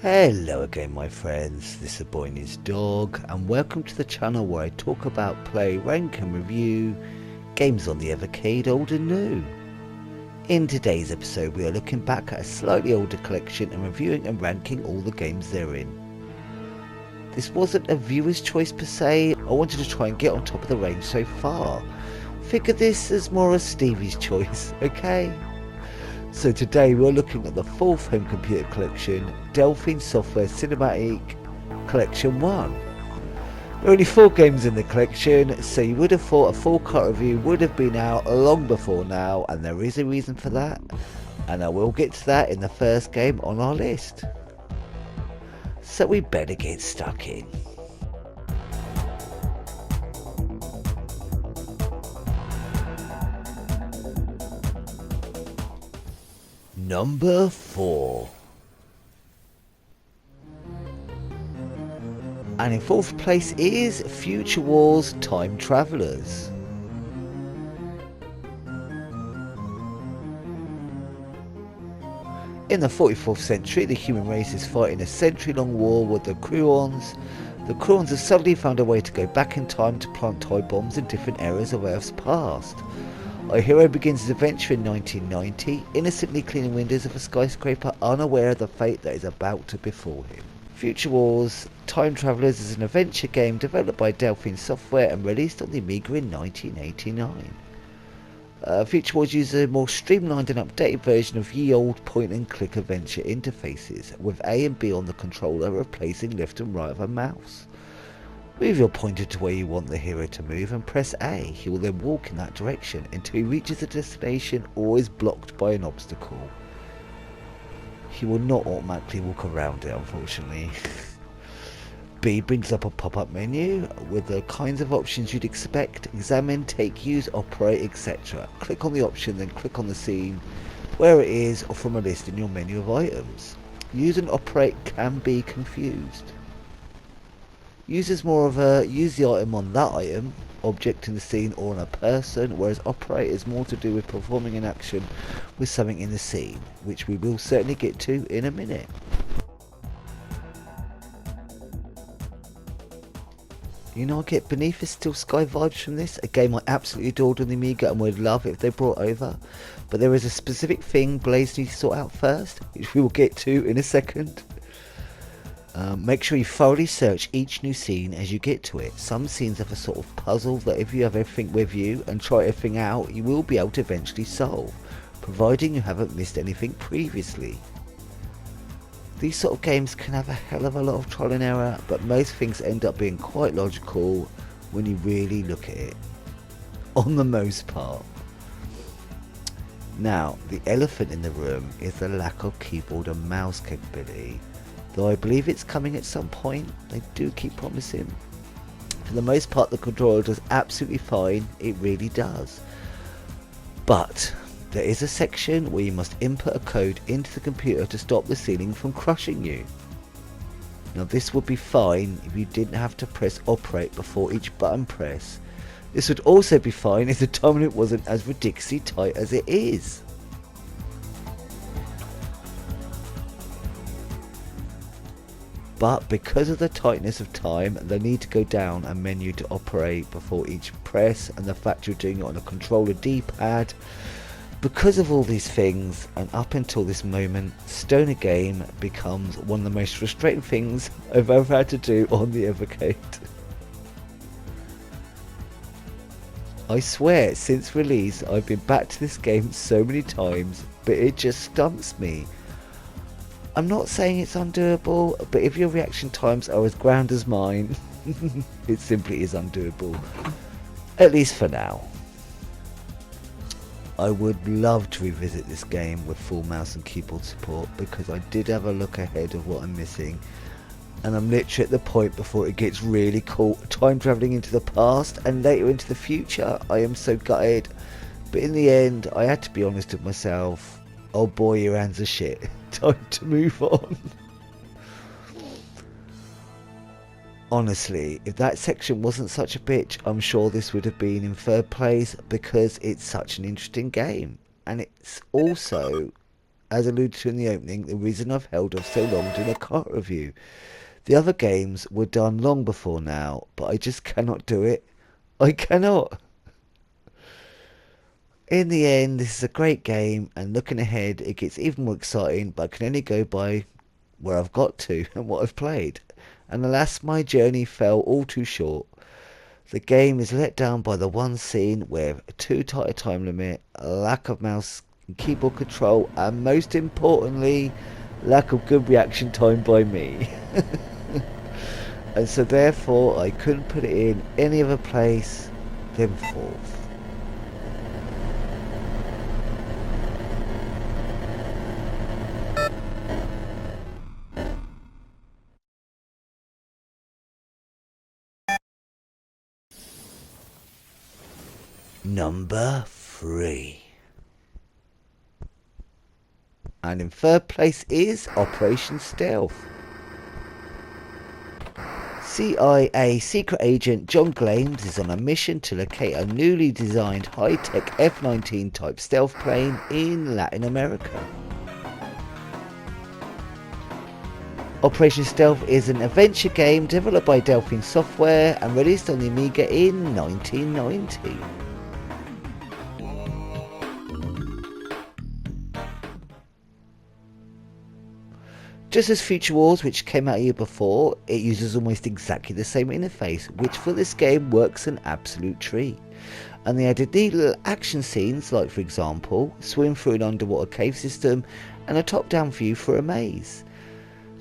Hello again my friends, this is Boy News Dog and welcome to the channel where I talk about, play, rank and review games on the Evercade old and new. In today's episode we are looking back at a slightly older collection and reviewing and ranking all the games therein. This wasn't a viewer's choice per se, I wanted to try and get on top of the range so far. Figure this as more of Stevie's choice, okay? So today we're looking at the 4th home computer collection, Delphine Software Cinematic Collection 1. There are only 4 games in the collection, so you would have thought a full cut review would have been out long before now, and there is a reason for that, and I will get to that in the first game on our list. So we better get stuck in. Number 4. And in 4th place is Future Wars Time Travelers. In the 44th century, the human race is fighting a century-long war with the Krurons. The Krurons have suddenly found a way to go back in time to plant toy bombs in different eras of Earth's past. Our hero begins his adventure in 1990, innocently cleaning windows of a skyscraper, unaware of the fate that is about to befall him. Future Wars Time Travelers is an adventure game developed by Delphine Software and released on the Amiga in 1989. Future Wars uses a more streamlined and updated version of ye old point-and-click adventure interfaces, with A and B on the controller replacing left and right of a mouse. Move your pointer to where you want the hero to move and press A. He will then walk in that direction until he reaches a destination or is blocked by an obstacle. He will not automatically walk around it, unfortunately. B brings up a pop-up menu with the kinds of options you'd expect: examine, take, use, operate, etc. Click on the option, then click on the scene, where it is, or from a list in your menu of items. Use and operate can be confused. Use is more of a use the item on that item, object in the scene, or on a person, whereas operate is more to do with performing an action with something in the scene, which we will certainly get to in a minute. You know, I get Beneath the Still Sky vibes from this, a game I absolutely adored on the Amiga and would love if they brought over, but there is a specific thing Blaze needs to sort out first, which we will get to in a second. Make sure you thoroughly search each new scene as you get to it. Some scenes have a sort of puzzle that if you have everything with you and try everything out, you will be able to eventually solve, providing you haven't missed anything previously. These sort of games can have a hell of a lot of trial and error, but most things end up being quite logical when you really look at it, on the most part. Now, the elephant in the room is the lack of keyboard and mouse capability. Though I believe it's coming at some point, they do keep promising. For the most part the controller does absolutely fine, it really does. But there is a section where you must input a code into the computer to stop the ceiling from crushing you. Now this would be fine if you didn't have to press operate before each button press. This would also be fine if the time limit wasn't as ridiculously tight as it is. But because of the tightness of time, the need to go down a menu to operate before each press, and the fact you're doing it on a controller D-pad, because of all these things, and up until this moment, Stoner Game becomes one of the most frustrating things I've ever had to do on the Evercade. I swear, since release, I've been back to this game so many times, but it just stumps me. I'm not saying it's undoable, but if your reaction times are as grand as mine, it simply is undoable. At least for now. I would love to revisit this game with full mouse and keyboard support, because I did have a look ahead of what I'm missing, and I'm literally at the point before it gets really cool, time travelling into the past and later into the future. I am so gutted, but in the end I had to be honest with myself. Oh boy, your hands are shit. Time to move on. Honestly, if that section wasn't such a bitch, I'm sure this would have been in 3rd place, because it's such an interesting game. And it's also as alluded to in the opening, the reason I've held off so long doing a cart review. The other games were done long before now, but I just cannot do it. I cannot. In the end, this is a great game, and looking ahead, it gets even more exciting, but I can only go by where I've got to and what I've played. And alas, my journey fell all too short. The game is let down by the one scene where too tight a time limit, a lack of mouse and keyboard control, and most importantly, lack of good reaction time by me. And so therefore, I couldn't put it in any other place than fourth. Number 3. And in third place is Operation Stealth. CIA secret agent John Glames is on a mission to locate a newly designed high-tech F-19 type stealth plane in Latin America. Operation Stealth is an adventure game developed by Delphine Software and released on the Amiga in 1990. Just as Future Wars, which came out a year before, it uses almost exactly the same interface, which for this game works an absolute treat. And they added neat little action scenes, like for example, swim through an underwater cave system and a top-down view for a maze.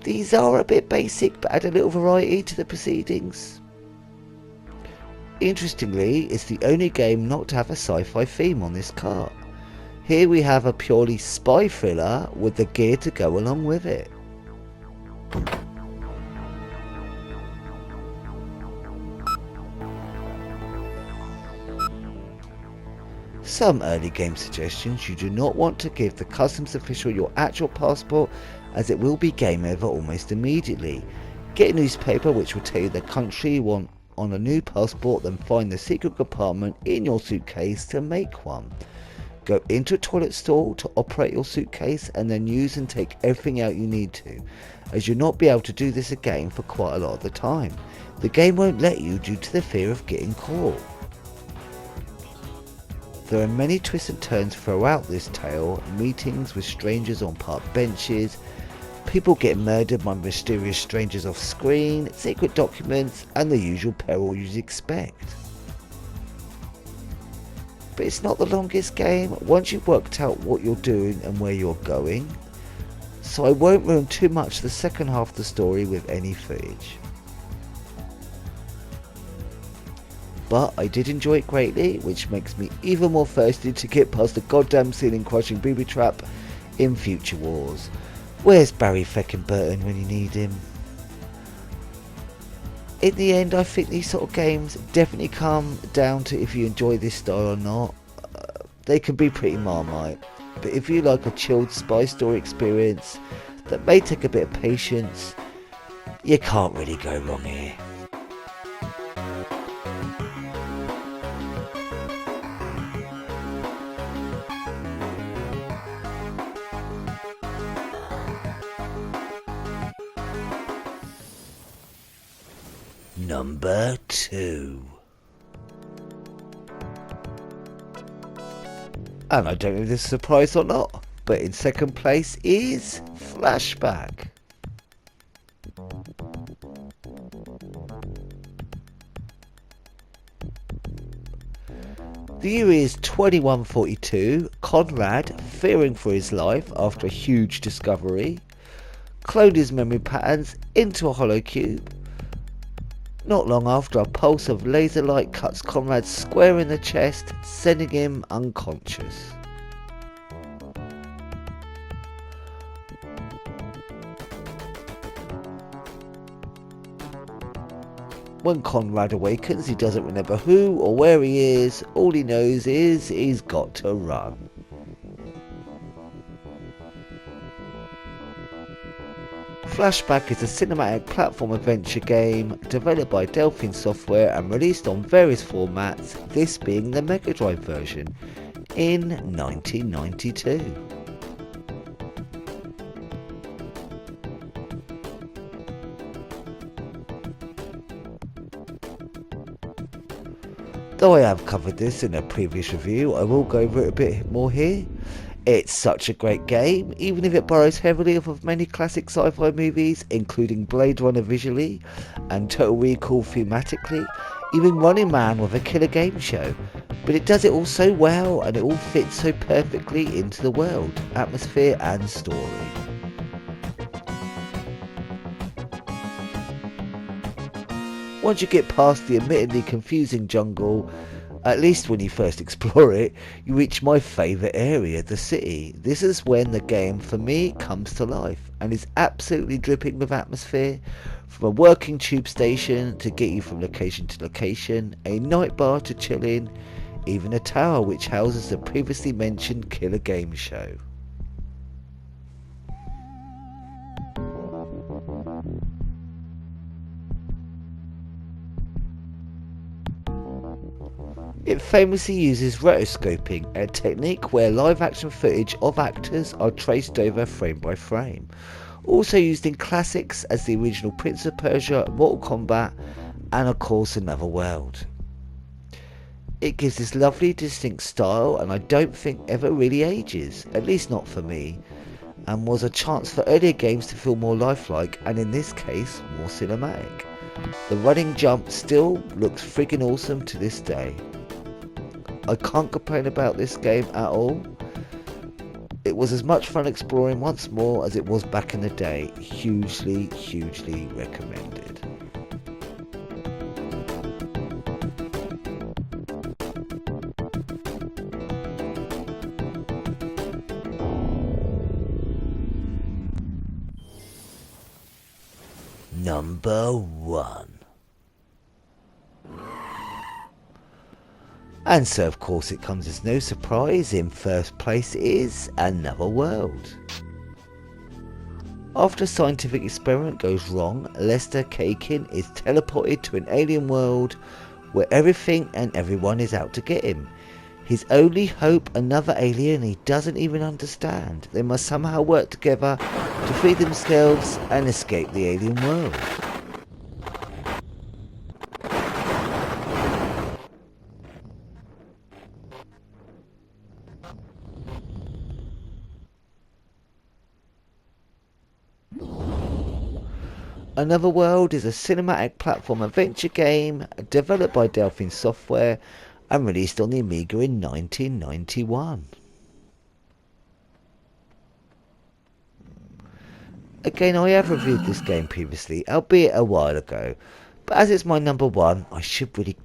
These are a bit basic, but add a little variety to the proceedings. Interestingly, it's the only game not to have a sci-fi theme on this cart. Here we have a purely spy thriller with the gear to go along with it. Some early game suggestions: you do not want to give the customs official your actual passport, as it will be game over almost immediately. Get a newspaper which will tell you the country you want on a new passport, then find the secret compartment in your suitcase to make one. Go into a toilet stall to operate your suitcase and then use and take everything out you need to, as you'll not be able to do this again for quite a lot of the time. The game won't let you due to the fear of getting caught. There are many twists and turns throughout this tale: meetings with strangers on park benches, people getting murdered by mysterious strangers off screen, secret documents, and the usual peril you'd expect. But it's not the longest game once you've worked out what you're doing and where you're going, so I won't ruin too much the second half of the story with any footage. But I did enjoy it greatly, which makes me even more thirsty to get past the goddamn ceiling crushing booby trap in Future Wars. Where's Barry feckin' Burton when you need him? In the end, I think these sort of games definitely come down to if you enjoy this style or not. They can be pretty marmite, but if you like a chilled spy story experience that may take a bit of patience, you can't really go wrong here. Number 2. And I don't know if this is a surprise or not, but in second place is Flashback. The year is 2142. Conrad, fearing for his life after a huge discovery, cloned his memory patterns into a hollow cube. Not long after, a pulse of laser light cuts Conrad square in the chest, sending him unconscious. When Conrad awakens, he doesn't remember who or where he is. All he knows is he's got to run. Flashback is a cinematic platform adventure game developed by Delphine Software and released on various formats, this being the Mega Drive version, in 1992. Though I have covered this in a previous review, I will go over it a bit more here. It's such a great game, even if it borrows heavily off of many classic sci-fi movies, including Blade Runner visually, and Total Recall thematically, even Running Man with a killer game show. But it does it all so well, and it all fits so perfectly into the world, atmosphere and story. Once you get past the admittedly confusing jungle, at least when you first explore it, you reach my favourite area, the city. This is when the game, for me, comes to life and is absolutely dripping with atmosphere. From a working tube station to get you from location to location, a night bar to chill in, even a tower which houses the previously mentioned killer game show. It famously uses rotoscoping, a technique where live action footage of actors are traced over frame by frame. Also used in classics as the original Prince of Persia, Mortal Kombat, and of course Another World. It gives this lovely distinct style, and I don't think ever really ages, at least not for me, and was a chance for earlier games to feel more lifelike, and in this case more cinematic. The running jump still looks friggin' awesome to this day. I can't complain about this game at all. It was as much fun exploring once more as it was back in the day. Hugely, hugely recommended. Number 1. And so of course it comes as no surprise, in first place is Another World. After a scientific experiment goes wrong, Lester Kakin is teleported to an alien world where everything and everyone is out to get him. His only hope, another alien he doesn't even understand. They must somehow work together to free themselves and escape the alien world. Another World is a cinematic platform adventure game developed by Delphine Software and released on the Amiga in 1991. Again, I have reviewed this game previously, albeit a while ago, but as it's my number 1, I should really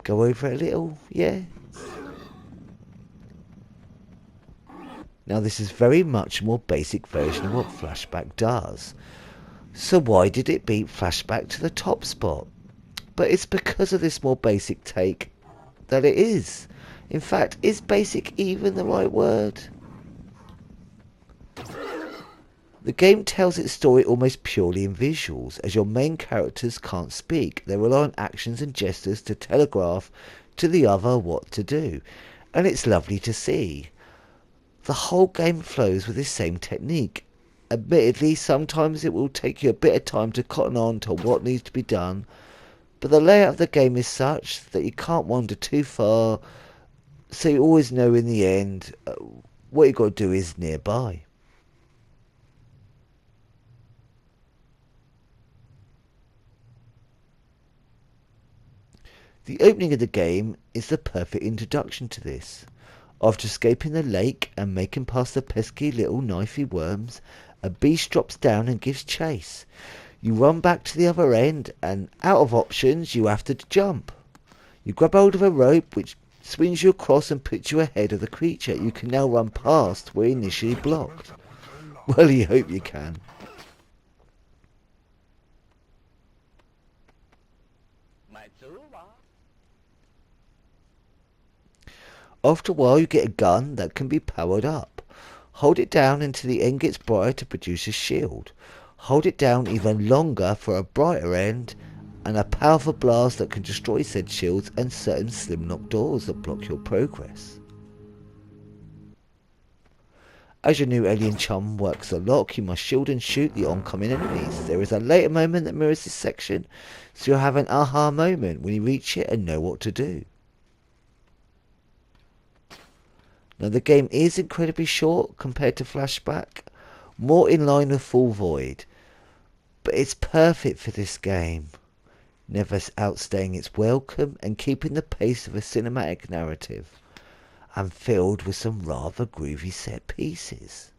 go over it a little, yeah? Now this is very much a more basic version of what Flashback does. So why did it beat Flashback to the top spot? But it's because of this more basic take that it is. In fact, is basic even the right word? The game tells its story almost purely in visuals, as your main characters can't speak. They rely on actions and gestures to telegraph to the other what to do, and it's lovely to see. The whole game flows with this same technique. Admittedly, sometimes it will take you a bit of time to cotton on to what needs to be done, but the layout of the game is such that you can't wander too far, so you always know in the end what you've got to do is nearby. The opening of the game is the perfect introduction to this. After escaping the lake and making past the pesky little knifey worms, a beast drops down and gives chase. You run back to the other end, and out of options you have to jump. You grab hold of a rope which swings you across and puts you ahead of the creature. You can now run past where initially blocked. Well, you hope you can. After a while you get a gun that can be powered up. Hold it down until the end gets brighter to produce a shield. Hold it down even longer for a brighter end and a powerful blast that can destroy said shields and certain slim lock doors that block your progress. As your new alien chum works the lock, you must shield and shoot the oncoming enemies. There is a later moment that mirrors this section, so you'll have an aha moment when you reach it and know what to do. Now the game is incredibly short compared to Flashback, more in line with Full Void, but it's perfect for this game, never outstaying its welcome and keeping the pace of a cinematic narrative, and filled with some rather groovy set pieces.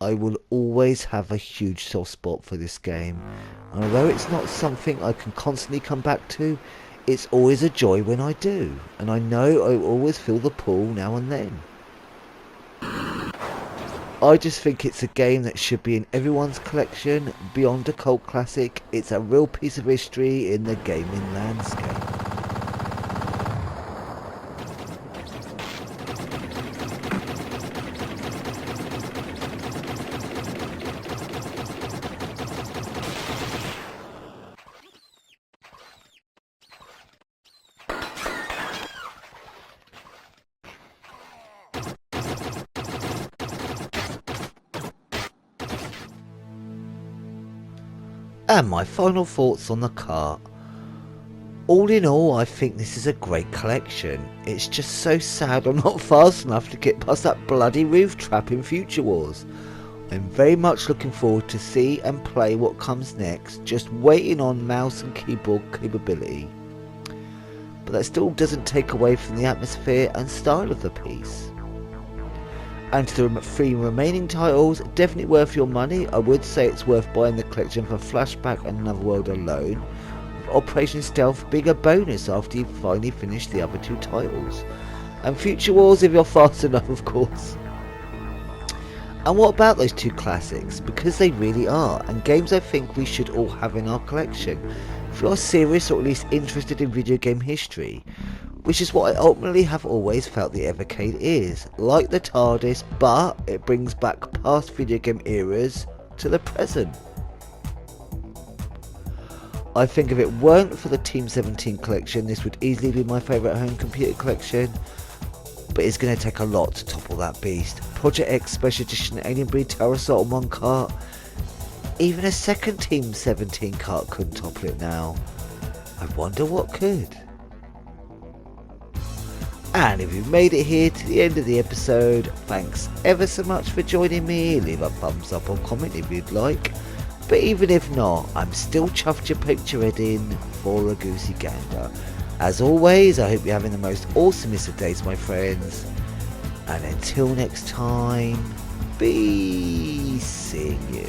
I will always have a huge soft spot for this game, and although it's not something I can constantly come back to, it's always a joy when I do, and I know I always feel the pull now and then. I just think it's a game that should be in everyone's collection. Beyond a cult classic, it's a real piece of history in the gaming landscape. And my final thoughts on the cart. All in all, I think this is a great collection. It's just so sad I'm not fast enough to get past that bloody roof trap in Future Wars. I'm very much looking forward to see and play what comes next, just waiting on mouse and keyboard capability. But that still doesn't take away from the atmosphere and style of the piece. And to the 3 remaining titles, definitely worth your money. I would say it's worth buying the collection for Flashback and Another World alone, with Operation Stealth being a bonus after you finally finish the other 2 titles. And Future Wars if you're fast enough, of course. And what about those 2 classics? Because they really are, and games I think we should all have in our collection. If you're serious or at least interested in video game history, which is what I ultimately have always felt the Evercade is, like the TARDIS, but it brings back past video game eras to the present. I think if it weren't for the Team 17 collection, this would easily be my favourite home computer collection, but it's going to take a lot to topple that beast. Project X Special Edition Alien Breed Tower Assault on one cart, even a second Team 17 cart couldn't topple it now. I wonder what could. And if you've made it here to the end of the episode, thanks ever so much for joining me. Leave a thumbs up or comment if you'd like. But even if not, I'm still chuffed you poked your head in for a goosey gander. As always, I hope you're having the most awesomest of days, my friends. And until next time, be seeing you.